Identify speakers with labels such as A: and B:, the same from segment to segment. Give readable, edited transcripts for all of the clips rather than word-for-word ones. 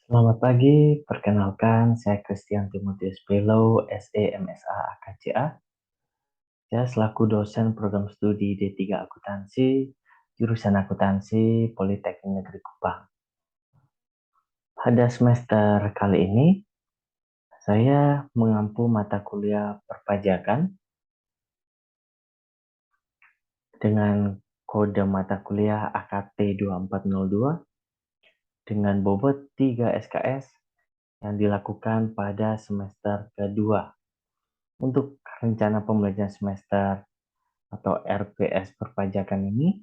A: Selamat pagi, perkenalkan saya Christian Timotius Belo, SE MSA AKCA. Saya selaku dosen program studi D3 Akuntansi, jurusan Akuntansi Politeknik Negeri Kupang. Pada semester kali ini, saya mengampu mata kuliah perpajakan dengan kode mata kuliah AKT 2402 dengan bobot 3 SKS yang dilakukan pada semester kedua. Untuk rencana pembelajaran semester atau RPS perpajakan ini,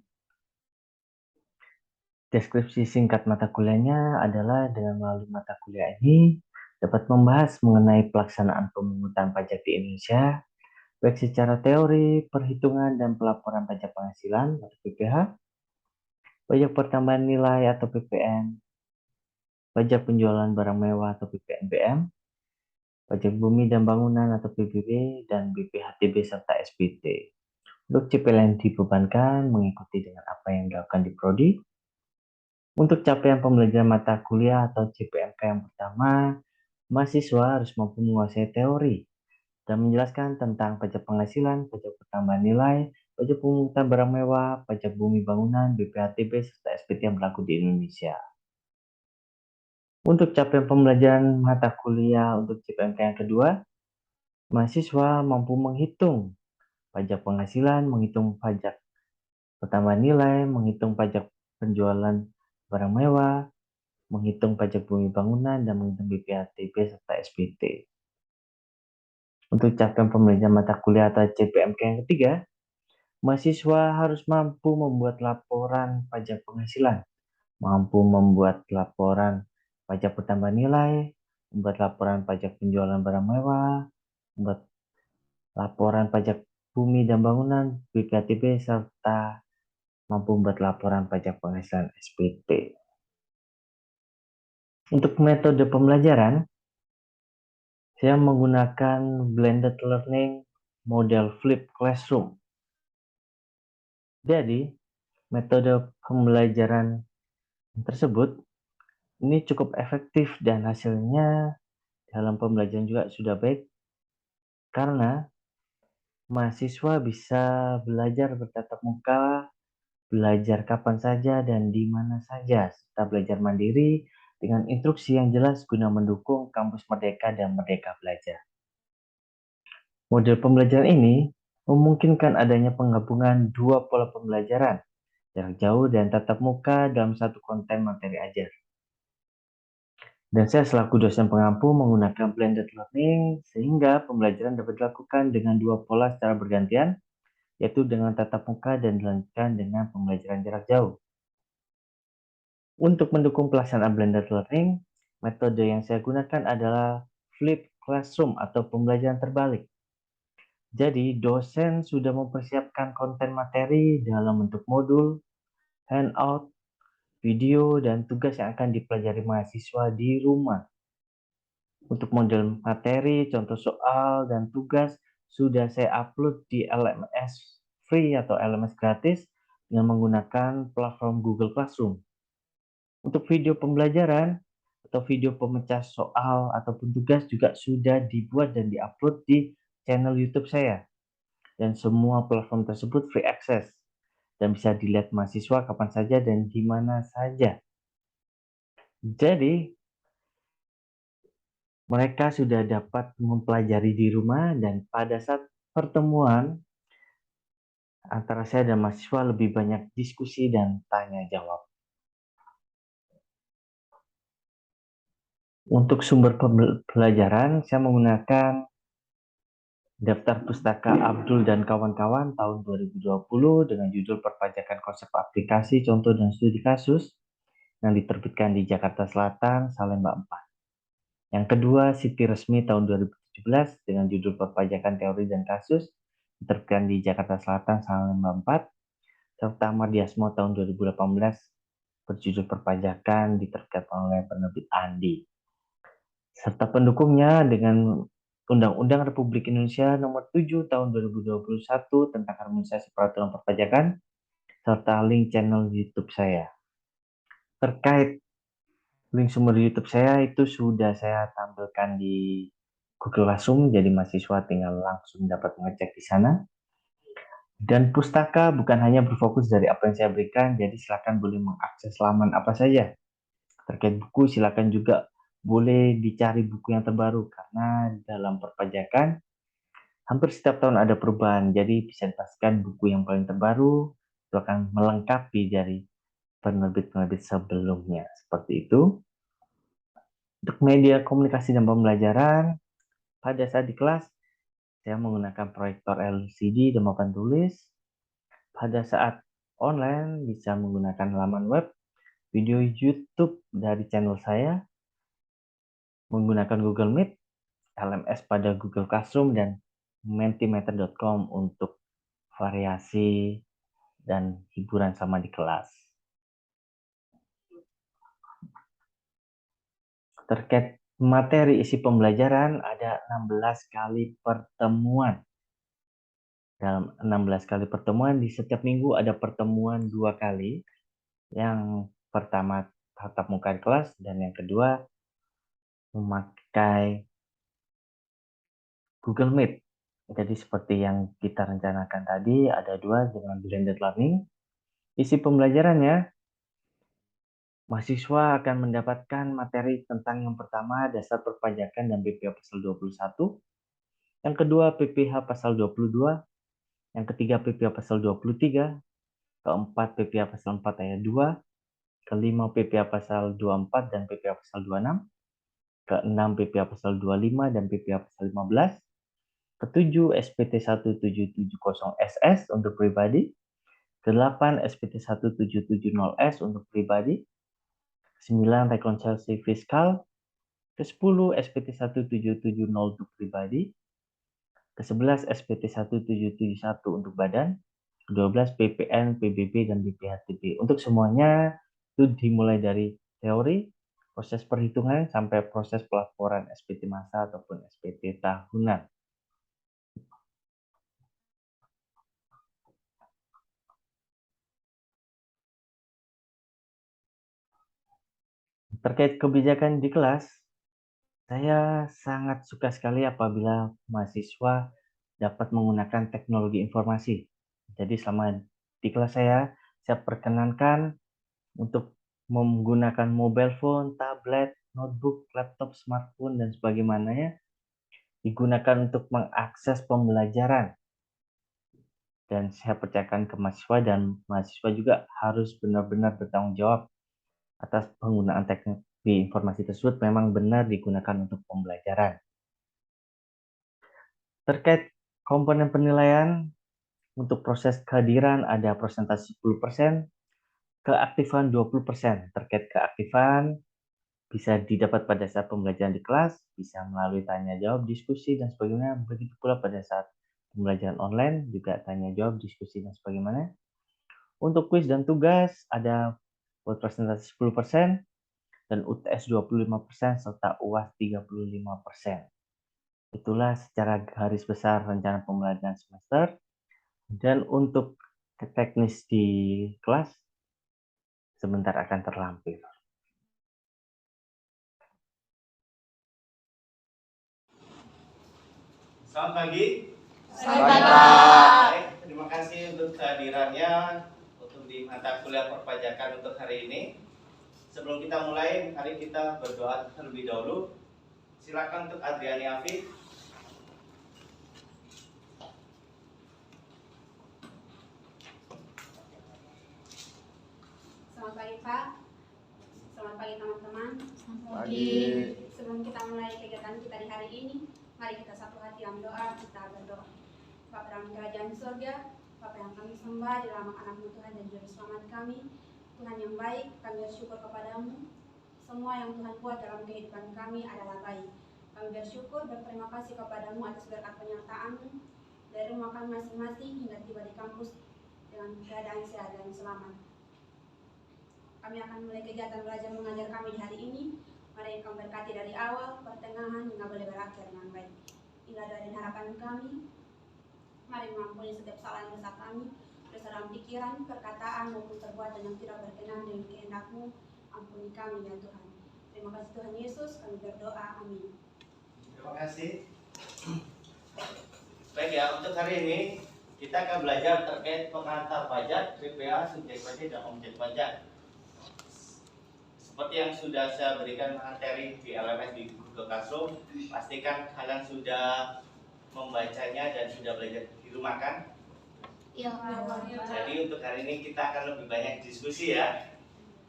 A: deskripsi singkat mata kuliahnya adalah dengan melalui mata kuliah ini dapat membahas mengenai pelaksanaan pemungutan pajak di Indonesia, baik secara teori, perhitungan, dan pelaporan pajak penghasilan atau PPH, pajak pertambahan nilai atau PPN, pajak penjualan barang mewah atau PPNBM, pajak bumi dan bangunan atau PBB, dan BPHTB serta SPT. Untuk CPL yang dibebankan mengikuti dengan apa yang dilakukan di Prodi. Untuk capaian pembelajaran mata kuliah atau CPMK yang pertama, mahasiswa harus mampu menguasai teori dan menjelaskan tentang pajak penghasilan, pajak pertambahan nilai, pajak pemungutan barang mewah, pajak bumi bangunan, BPHTB, serta SPT yang berlaku di Indonesia. Untuk capaian pembelajaran mata kuliah untuk CPMK yang kedua, mahasiswa mampu menghitung pajak penghasilan, menghitung pajak pertambahan nilai, menghitung pajak penjualan barang mewah, menghitung pajak bumi bangunan, dan menghitung BPHTB serta SPT. Untuk capaian pembelajaran mata kuliah atau CPMK yang ketiga, mahasiswa harus mampu membuat laporan pajak penghasilan, mampu membuat laporan pajak pertambahan nilai, membuat laporan pajak penjualan barang mewah, membuat laporan pajak bumi dan bangunan, BPHTB, serta mampu membuat laporan pajak penghasilan SPT. Untuk metode pembelajaran, saya menggunakan blended learning model flip classroom. Jadi, metode pembelajaran tersebut ini cukup efektif dan hasilnya dalam pembelajaran juga sudah baik karena mahasiswa bisa belajar bertatap muka, belajar kapan saja dan di mana saja, serta belajar mandiri dengan instruksi yang jelas guna mendukung kampus merdeka dan merdeka belajar. Model pembelajaran ini memungkinkan adanya penggabungan dua pola pembelajaran, jarak jauh dan tatap muka dalam satu konten materi ajar. Dan saya selaku dosen pengampu menggunakan blended learning sehingga pembelajaran dapat dilakukan dengan dua pola secara bergantian, yaitu dengan tatap muka dan dilanjutkan dengan pembelajaran jarak jauh. Untuk mendukung pelaksanaan blended learning, metode yang saya gunakan adalah flip classroom atau pembelajaran terbalik. Jadi, dosen sudah mempersiapkan konten materi dalam bentuk modul, handout, video, dan tugas yang akan dipelajari mahasiswa di rumah. Untuk model materi, contoh soal, dan tugas sudah saya upload di LMS free atau LMS gratis dengan menggunakan platform Google Classroom. Untuk video pembelajaran atau video pemecah soal ataupun tugas juga sudah dibuat dan diupload di channel YouTube saya. Dan semua platform tersebut free access dan bisa dilihat mahasiswa kapan saja dan di mana saja. Jadi, mereka sudah dapat mempelajari di rumah dan pada saat pertemuan antara saya dan mahasiswa lebih banyak diskusi dan tanya jawab. Untuk sumber pembelajaran, saya menggunakan Daftar Pustaka Abdul dan kawan-kawan tahun 2020 dengan judul Perpajakan Konsep Aplikasi, Contoh dan Studi Kasus yang diterbitkan di Jakarta Selatan, Salemba 4. Yang kedua, Siti Resmi tahun 2017 dengan judul Perpajakan Teori dan Kasus diterbitkan di Jakarta Selatan, Salemba 4. Serta Mardiasmo tahun 2018 berjudul Perpajakan diterbitkan oleh penerbit Andi. Serta pendukungnya dengan Undang-Undang Republik Indonesia Nomor 7 Tahun 2021 tentang harmonisasi peraturan perpajakan serta link channel YouTube saya. Terkait Link sumber YouTube saya itu sudah saya tampilkan di Google Classroom, jadi mahasiswa tinggal langsung dapat mengecek di sana. Dan pustaka bukan hanya berfokus dari apa yang saya berikan, jadi silakan boleh mengakses laman apa saja. Terkait buku, silakan juga boleh dicari buku yang terbaru, karena dalam perpajakan hampir setiap tahun ada perubahan, jadi bisa dipastikan buku yang paling terbaru itu akan melengkapi dari penerbit-penerbit sebelumnya. Seperti itu. Untuk media komunikasi dan pembelajaran, pada saat di kelas, saya menggunakan proyektor LCD dan papan tulis. Pada saat online, bisa menggunakan laman web, video YouTube dari channel saya, menggunakan Google Meet, LMS pada Google Classroom, dan mentimeter.com untuk variasi dan hiburan sama di kelas. Terkait materi isi pembelajaran, ada 16 kali pertemuan. Dalam 16 kali pertemuan, di setiap minggu ada pertemuan 2 kali. Yang pertama tatap muka di kelas, dan yang kedua memakai Google Meet. Jadi seperti yang kita rencanakan tadi, ada 2 dengan blended learning. Isi pembelajarannya, mahasiswa akan mendapatkan materi tentang yang pertama, dasar perpajakan dan BPH pasal 21. Yang kedua, PPH pasal 22. Yang ketiga, PPH pasal 23. Keempat, PPH pasal 4 ayat 2. Kelima, PPH pasal 24 dan PPH pasal 26. Keenam, PPH pasal 25 dan PPH pasal 15. Ketujuh, SPT 1770SS untuk pribadi. Kedelapan, SPT 1770S untuk pribadi. 9, rekonsiliasi fiskal. Ke-10, SPT 1770 untuk pribadi. Ke-11, SPT 1771 untuk badan. Ke-12, PPN, PBB, dan BPHTB. Untuk semuanya, itu dimulai dari teori, proses perhitungan, sampai proses pelaporan SPT masa ataupun SPT tahunan. Terkait kebijakan di kelas, saya sangat suka sekali apabila mahasiswa dapat menggunakan teknologi informasi. Jadi selama di kelas saya perkenankan untuk menggunakan mobile phone, tablet, notebook, laptop, smartphone, dan sebagainya digunakan untuk mengakses pembelajaran. Dan saya percayakan ke mahasiswa, dan mahasiswa juga harus benar-benar bertanggung jawab atas penggunaan teknologi informasi tersebut memang benar digunakan untuk pembelajaran. Terkait komponen penilaian, untuk proses kehadiran ada persentase 10%, keaktifan 20%. Terkait keaktifan, bisa didapat pada saat pembelajaran di kelas, bisa melalui tanya jawab, diskusi, dan sebagainya. Begitu pula pada saat pembelajaran online, juga tanya jawab, diskusi, dan sebagainya. Untuk kuis dan tugas, ada persentase 10%, dan UTS 25%, serta UAS 35%. Itulah secara garis besar rencana pembelajaran semester. Dan untuk teknis di kelas, sebentar akan terlampir.
B: Selamat pagi.
C: Selamat pagi, Pak.
B: Baik, terima kasih untuk kehadirannya untuk di mata kuliah perpajakan untuk hari ini. Sebelum kita mulai, mari kita berdoa terlebih dahulu. Silakan untuk Adriani Afif.
C: Selamat pagi, Pak. Selamat pagi, teman-teman.
D: Pagi.
C: Sebelum kita mulai kegiatan kita di hari ini, mari kita satu hati dalam doa, kita berdoa. Bapa dalam kerajaan surga, Bapa yang kami sembah di dalam anak-Mu Tuhan dan Juru Selamat kami, Tuhan yang baik, kami bersyukur kepadamu. Semua yang Tuhan buat dalam kehidupan kami adalah baik. Kami bersyukur, berterima kasih kepadamu atas berkat penyertaan-Mu dari rumah kami masing-masing hingga tiba di kampus dengan keadaan sehat dan selamat. Kami akan mulai kegiatan belajar mengajar kami di hari ini. Mari Engkau berkati dari awal, pertengahan, hingga boleh berakhir dengan baik. Inilah doa dan harapan kami. Mari mengampuni setiap salah dan dosa kami, dosa dalam pikiran, perkataan, maupun perbuatan yang tidak berkenan dengan kehendak-Mu. Ampuni kami ya Tuhan. Terima kasih Tuhan Yesus, kami berdoa. Amin.
B: Terima kasih. Baik ya, untuk hari ini kita akan belajar terkait pengantar pajak, PPh, subjek pajak, dan objek pajak. Seperti yang sudah saya berikan materi di LMS di Google Classroom, pastikan kalian sudah membacanya dan sudah belajar di rumah kan?
C: Iya.
B: Jadi untuk hari ini kita akan lebih banyak diskusi ya.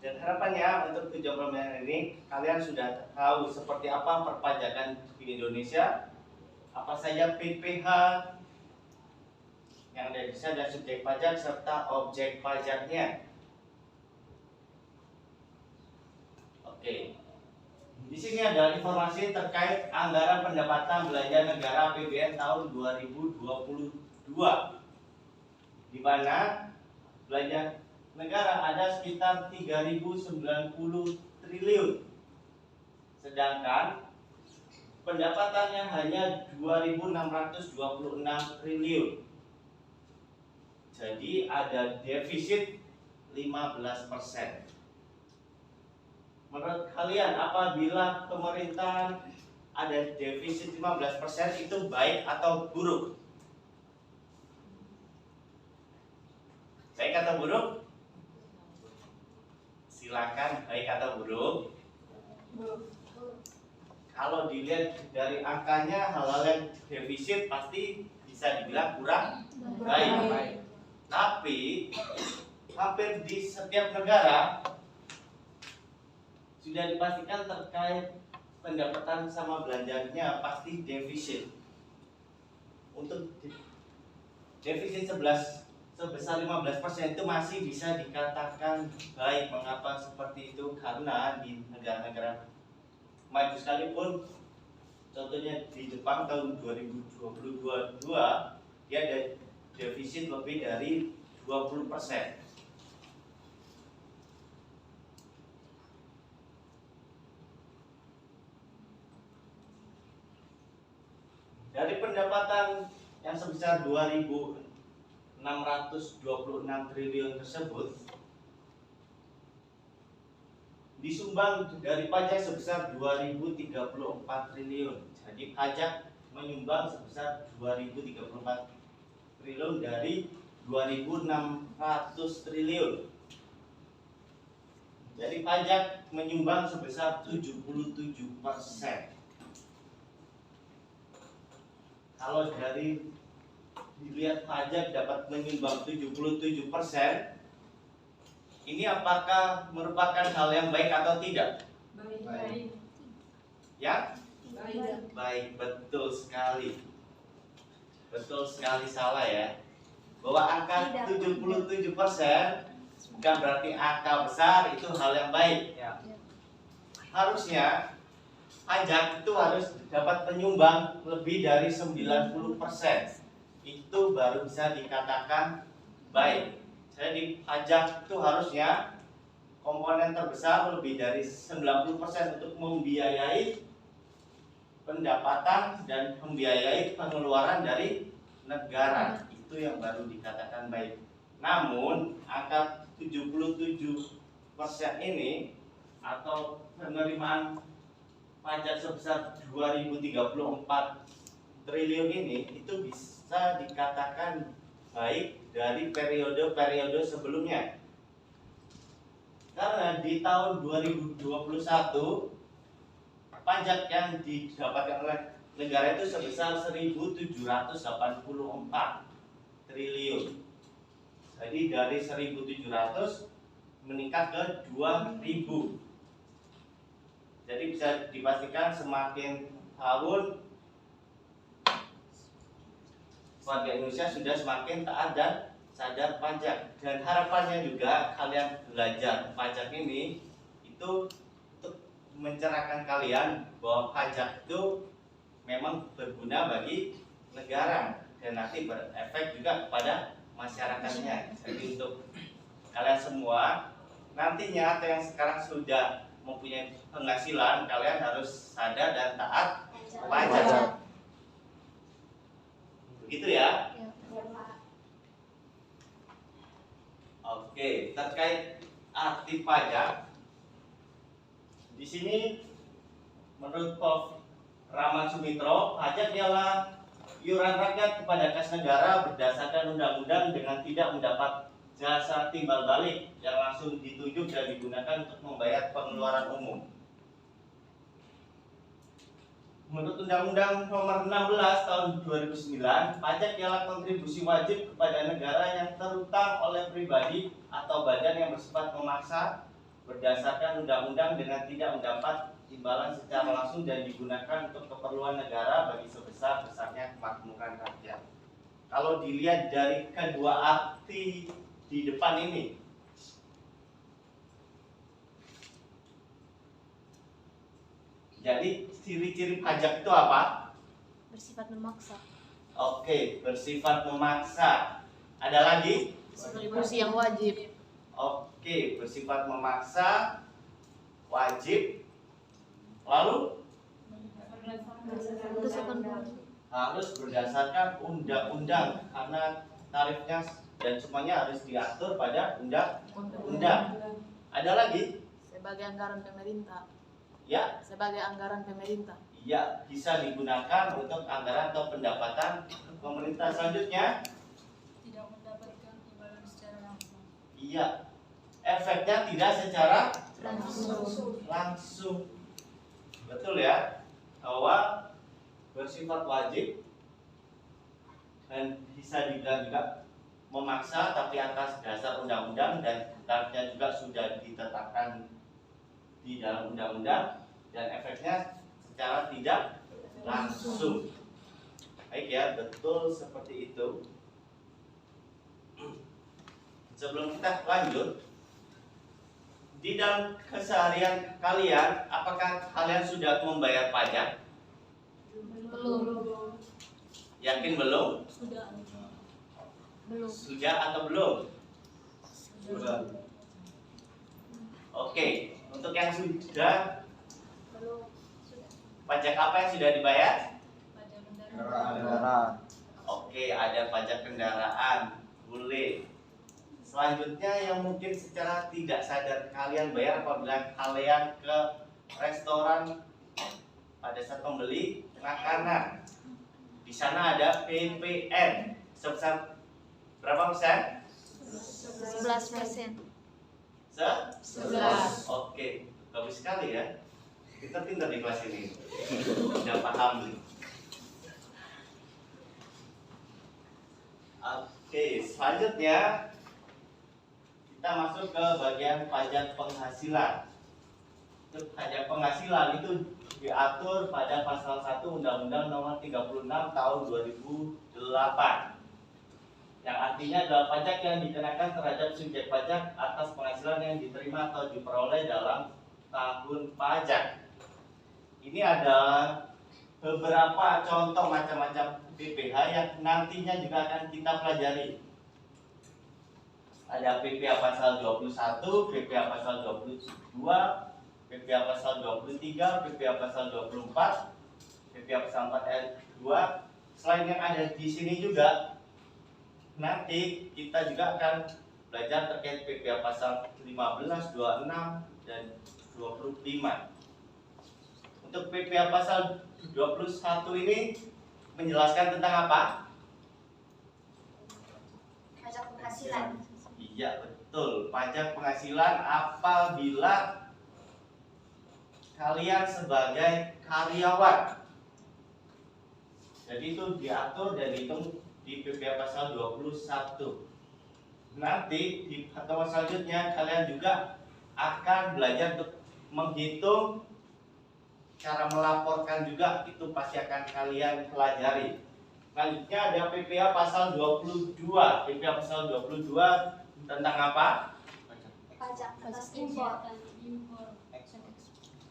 B: Dan harapannya untuk tujuan pembelajaran ini kalian sudah tahu seperti apa perpajakan di Indonesia, apa saja PPh yang ada di sana dan subjek pajak serta objek pajaknya. Oke. Di sini ada informasi terkait anggaran pendapatan belanja negara APBN tahun 2022. Di mana belanja negara ada sekitar 3.090 triliun. Sedangkan pendapatannya hanya 2.626 triliun. Jadi ada defisit 15%. Menurut kalian apabila pemerintahan ada defisit 15% itu baik atau buruk? Baik atau buruk? Silakan, baik atau buruk? Kalau dilihat dari angkanya, hal-hal yang defisit pasti bisa dibilang kurang baik. Tapi hampir di setiap negara sudah dipastikan terkait pendapatan sama belanjanya pasti defisit. Untuk defisit sebesar 15% itu masih bisa dikatakan baik. Mengapa seperti itu? Karena di negara-negara maju sekalipun, contohnya di Jepang tahun 2022 dia ada defisit lebih dari 20%. Dari pendapatan yang sebesar 2.626 triliun tersebut disumbang dari pajak sebesar 2.034 triliun. Jadi pajak menyumbang sebesar 2.034 triliun dari 2.600 triliun. Jadi pajak menyumbang sebesar 77%. Kalau dari dilihat pajak dapat menyumbang 77%, ini apakah merupakan hal yang baik atau tidak?
C: Baik.
B: Ya? Baik, betul sekali. Betul sekali salah ya. Bahwa angka 77% bukan berarti angka besar, itu hal yang baik. Harusnya pajak itu harus dapat menyumbang lebih dari 90%. Itu baru bisa dikatakan baik. Jadi pajak itu harusnya komponen terbesar lebih dari 90% untuk membiayai pendapatan dan membiayai pengeluaran dari negara. Itu yang baru dikatakan baik. Namun angka 77% ini atau penerimaan pajak sebesar 2.034 triliun ini itu bisa dikatakan baik dari periode-periode sebelumnya. Karena di tahun 2021 pajak yang didapatkan oleh negara itu sebesar 1.784 triliun. Jadi dari 1.700 meningkat ke 2.000. Jadi bisa dipastikan semakin tahun warga Indonesia sudah semakin taat dan sadar pajak. Dan harapannya juga kalian belajar pajak ini itu untuk mencerahkan kalian bahwa pajak itu memang berguna bagi negara dan nanti berefek juga kepada masyarakatnya. Jadi untuk kalian semua nantinya atau yang sekarang sudah mempunyai penghasilan, kalian harus sadar dan taat pajak. Begitu ya? Oke, terkait arti pajak, Di sini menurut Prof. Rahman Sumitro, pajak ialah iuran rakyat kepada kas negara berdasarkan undang-undang dengan tidak mendapat jasa timbal balik yang langsung ditujuk dan digunakan untuk membayar pengeluaran umum. Menurut Undang-Undang Nomor 16 Tahun 2009, pajak ialah kontribusi wajib kepada negara yang terutang oleh pribadi atau badan yang bersifat memaksa berdasarkan undang-undang dengan tidak mendapat imbalan secara langsung dan digunakan untuk keperluan negara bagi sebesar-besarnya kemakmuran rakyat. Kalau dilihat dari kedua arti di depan ini, jadi ciri-ciri pajak itu apa?
D: Bersifat memaksa.
B: Oke, bersifat memaksa. Ada lagi?
D: Kontribusi yang wajib.
B: Oke, bersifat memaksa, wajib. Lalu harus berdasarkan undang-undang karena tarifnya dan semuanya harus diatur pada undang-undang. Ada lagi?
D: Sebagai anggaran pemerintah.
B: Ya,
D: Sebagai anggaran pemerintah.
B: ya bisa digunakan untuk anggaran atau pendapatan pemerintah. Selanjutnya,
D: Tidak mendapatkan imbalan secara langsung.
B: iya, efeknya tidak secara
D: Langsung.
B: betul ya, bahwa bersifat wajib dan bisa dibilang juga memaksa tapi atas dasar undang-undang dan tarifnya juga sudah ditetapkan di dalam undang-undang dan efeknya secara tidak langsung. Baik ya, betul seperti itu. Sebelum kita lanjut, di dalam keseharian kalian, apakah kalian sudah membayar pajak?
D: Belum.
B: Yakin belum?
D: Sudah. Belum.
B: Sudah atau belum? Sudah. Oke, untuk yang sudah,
D: Belum.
B: pajak apa yang sudah dibayar?
D: Pada
E: Kendaraan.
B: Oke, ada pajak kendaraan, boleh. Selanjutnya yang mungkin secara tidak sadar kalian bayar apabila kalian ke restoran pada saat membeli makanan. Di sana ada PPN sebesar berapa persen?
D: 11%.
B: 11. Oke, bagus sekali ya. Kita pintar di kelas ini. Udah paham nih. Oke, selanjutnya kita masuk ke bagian pajak penghasilan. Untuk pajak penghasilan itu diatur pada pasal 1 Undang-Undang Nomor 36 Tahun 2008. Yang artinya adalah pajak yang dikenakan terhadap subjek pajak atas penghasilan yang diterima atau diperoleh dalam tahun pajak. Ini adalah beberapa contoh macam-macam PPh yang nantinya juga akan kita pelajari. Ada PPh pasal 21, PPh pasal 22, PPh pasal 23, PPh pasal 24, PPh pasal 4 ayat 2. Selain yang ada di sini juga, nanti kita juga akan belajar terkait PPh pasal 15, 26, dan 25. Untuk PPh pasal 21 ini menjelaskan tentang apa?
C: Pajak penghasilan.
B: Iya, betul. Pajak penghasilan apabila kalian sebagai karyawan. Jadi itu diatur dan dihitung di PPh pasal 21. Nanti di pertemuan selanjutnya kalian juga akan belajar untuk menghitung cara melaporkan juga, itu pasti akan kalian pelajari. Selanjutnya ada PPh pasal 22. PPh pasal 22 tentang apa?
C: Pajak atas impor.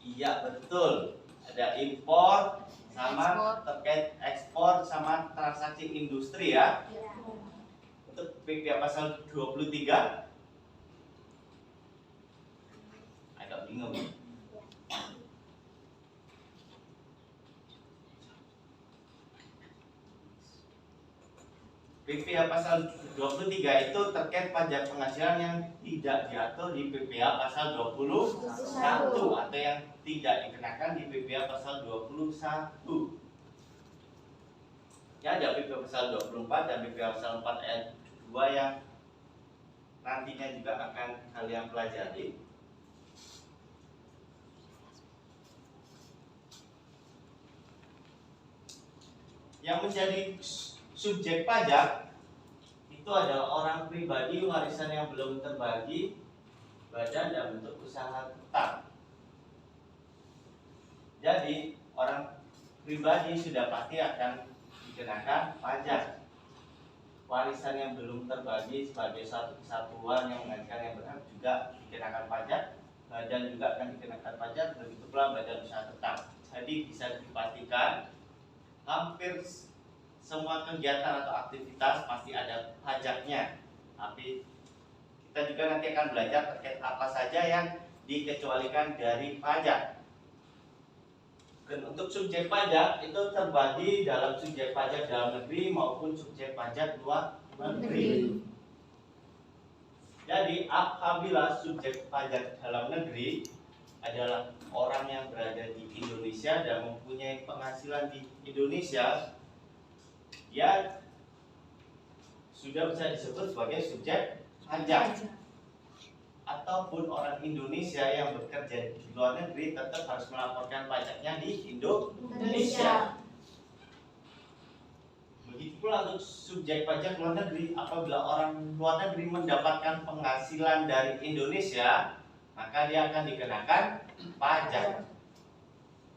B: Iya, betul. Ada impor sama terkait ekspor sama transaksi industri ya. Untuk PPh pasal 23 agak bingung. PPh pasal 23 itu terkait pajak penghasilan yang tidak diatur di PPA pasal 21 atau yang tidak dikenakan di PPA pasal 21. Ya, ada PPA pasal 24 dan PPA pasal 4 ayat 2 yang nantinya juga akan kalian pelajari. Yang menjadi subjek pajak itu adalah orang pribadi, warisan yang belum terbagi, badan dan bentuk usaha tetap. Jadi orang pribadi sudah pasti akan dikenakan pajak. Warisan yang belum terbagi sebagai satu kesatuan yang menghasilkan yang berhak juga dikenakan pajak. Badan juga akan dikenakan pajak, begitu pula badan usaha tetap. Jadi bisa dipastikan hampir semua kegiatan atau aktivitas pasti ada pajaknya. Tapi kita juga nanti akan belajar terkait apa saja yang dikecualikan dari pajak. Dan untuk subjek pajak itu terbagi dalam subjek pajak dalam negeri maupun subjek pajak luar negeri. Jadi apabila subjek pajak dalam negeri adalah orang yang berada di Indonesia dan mempunyai penghasilan di Indonesia, ya sudah bisa disebut sebagai subjek pajak. Ataupun orang Indonesia yang bekerja di luar negeri tetap harus melaporkan pajaknya di Indonesia. Begitu pula untuk subjek pajak luar negeri, apabila orang luar negeri mendapatkan penghasilan dari Indonesia, maka dia akan dikenakan pajak.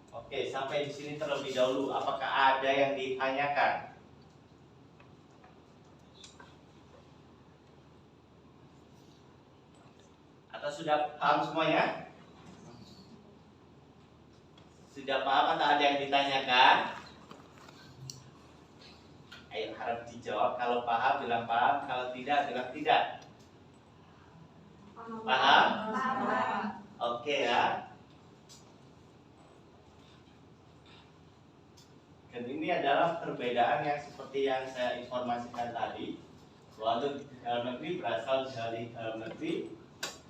B: Oke, sampai di sini terlebih dahulu. Apakah ada yang ditanyakan? Atau sudah paham semuanya? Sudah paham atau ada yang ditanyakan? Ayo, harap dijawab. Kalau paham bilang paham, kalau tidak bilang tidak. Paham? Oke ya. Dan ini adalah perbedaan yang seperti yang saya informasikan tadi. Bahwa untuk dalam negeri berasal dari dalam negeri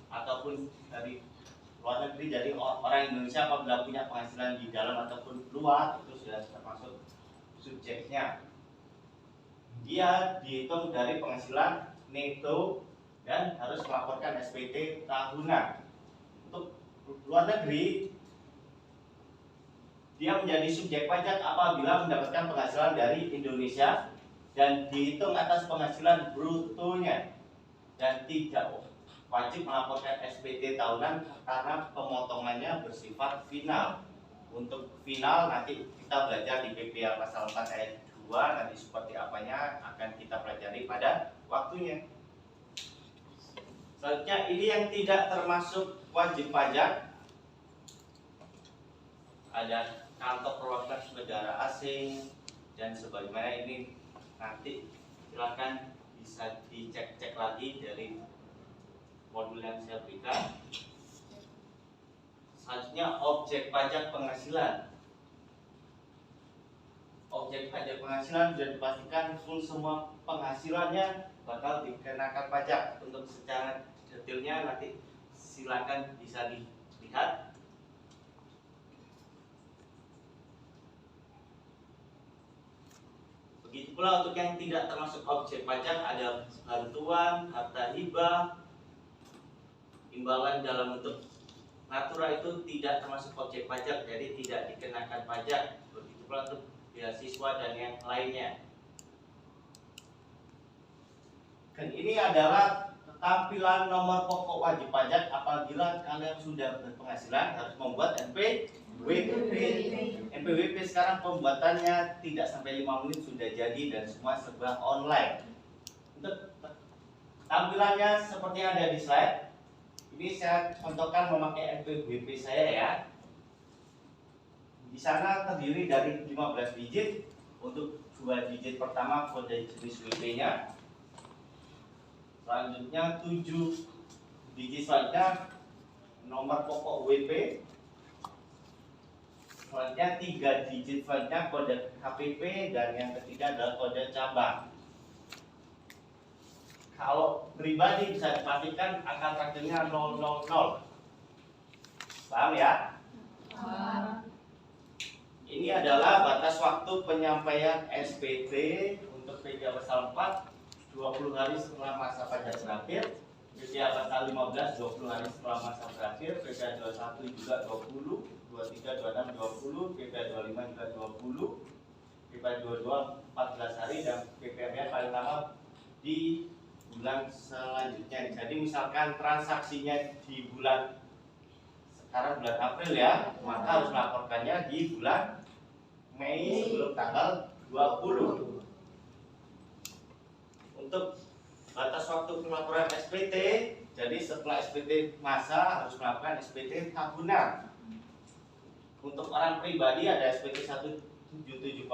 B: ataupun dari luar negeri. Jadi orang Indonesia apabila punya penghasilan di dalam ataupun luar itu sudah termasuk subjeknya. Dia dihitung dari penghasilan neto dan harus melaporkan SPT tahunan. Untuk luar negeri, dia menjadi subjek pajak apabila mendapatkan penghasilan dari Indonesia dan dihitung atas penghasilan brutonya dan tidak wajib melaporkan SPT tahunan karena pemotongannya bersifat final. Untuk final nanti kita belajar di PPA pasal 4 ayat 2, nanti seperti apanya akan kita pelajari pada waktunya. Selanjutnya ini yang tidak termasuk wajib pajak. Ada kantor perwakilan negara asing dan sebagaimana. Ini nanti silakan bisa dicek-cek lagi dari modul yang saya berikan. Selanjutnya objek pajak penghasilan. Objek pajak penghasilan sudah dipastikan full semua penghasilannya bakal dikenakan pajak. Untuk secara detailnya nanti silakan bisa dilihat. Begitu pula untuk yang tidak termasuk objek pajak ada bantuan, harta hibah, imbalan dalam bentuk natura itu tidak termasuk objek pajak, jadi tidak dikenakan pajak. Begitu pula untuk beasiswa dan yang lainnya. Dan ini adalah tampilan nomor pokok wajib pajak apabila kalian sudah berpenghasilan harus membuat NPWP. NPWP sekarang pembuatannya tidak sampai 5 menit sudah jadi dan semua serba online. Untuk tampilannya seperti yang ada di slide. Ini saya contohkan memakai NPWP saya ya. Di sana terdiri dari 15 digit. Untuk 2 digit pertama kode jenis WP-nya. Selanjutnya 7 digit selanjutnya nomor pokok WP. Selanjutnya 3 digit selanjutnya kode KPP dan yang ketiga adalah kode cabang. Kalau pribadi bisa dipastikan angka traktirnya 000. Paham ya? Ini adalah batas waktu penyampaian SPT untuk PDA pasal 4 20 hari setelah masa pajak berakhir, PDA pasal 15 20 hari setelah masa berakhir, PDA 21 juga 20, 23, 26, 20, PDA 25 juga 20, PDA 22 14 hari, dan PPMR paling lama di bulan selanjutnya. Jadi misalkan transaksinya di bulan sekarang bulan April ya, maka harus melaporkannya di bulan Mei sebelum tanggal 20. Untuk batas waktu pelaporan SPT, jadi setelah SPT masa harus melakukan SPT tahunan. Untuk orang pribadi ada SPT 1770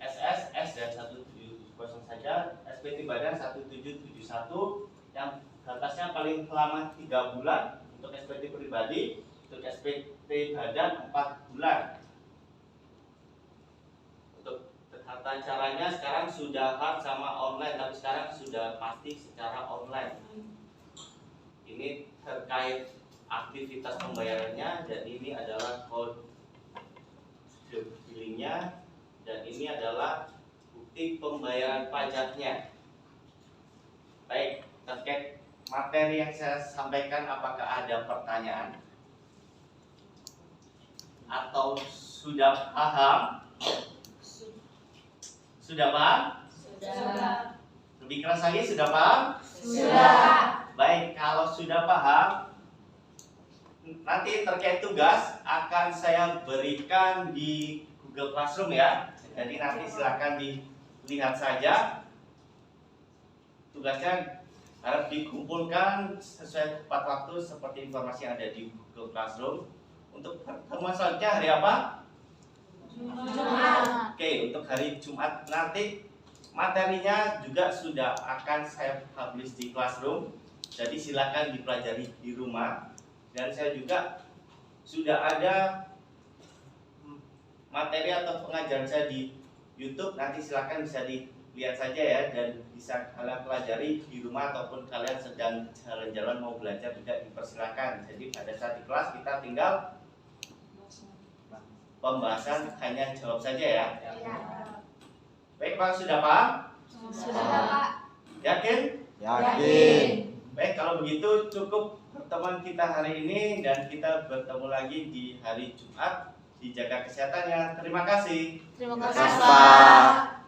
B: SS, S dan 1770 saja. SPT badan 1771 yang batasnya paling lama 3 bulan untuk SPT pribadi, untuk SPT badan 4 bulan. Untuk tata caranya sekarang sudah hard sama online, tapi sekarang sudah pasti secara online. Ini terkait aktivitas pembayarannya, dan ini adalah kode billingnya, dan ini adalah bukti pembayaran pajaknya. Baik, terkait materi yang saya sampaikan, apakah ada pertanyaan? Atau sudah paham? Sudah paham?
D: Sudah.
B: Lebih keras lagi, sudah paham?
D: Sudah.
B: Baik, kalau sudah paham, nanti terkait tugas akan saya berikan di Google Classroom ya. Jadi nanti silakan dilihat saja. Tugasnya harus dikumpulkan sesuai tepat waktu seperti informasi yang ada di Google Classroom. Untuk pertemuan selanjutnya hari apa?
D: Jumat.
B: Oke, untuk hari Jumat nanti materinya juga sudah akan saya publish di Classroom. Jadi silakan dipelajari di rumah. Dan saya juga sudah ada materi atau pengajaran saya di YouTube. Nanti silakan bisa dilihat saja ya, dan bisa kalian pelajari di rumah ataupun kalian sedang jalan-jalan mau belajar juga dipersilakan. Jadi pada saat di kelas kita tinggal pembahasan hanya jawab saja ya. Baik Pak, sudah paham?
D: Sudah, Pak.
B: Yakin?
E: Yakin.
B: Baik, kalau begitu cukup pertemuan kita hari ini, dan kita bertemu lagi di hari Jumat. Dijaga kesehatannya. Terima kasih.
D: Terima
E: Terima
D: kasih,
E: kasih,
D: Pak.
E: Pak.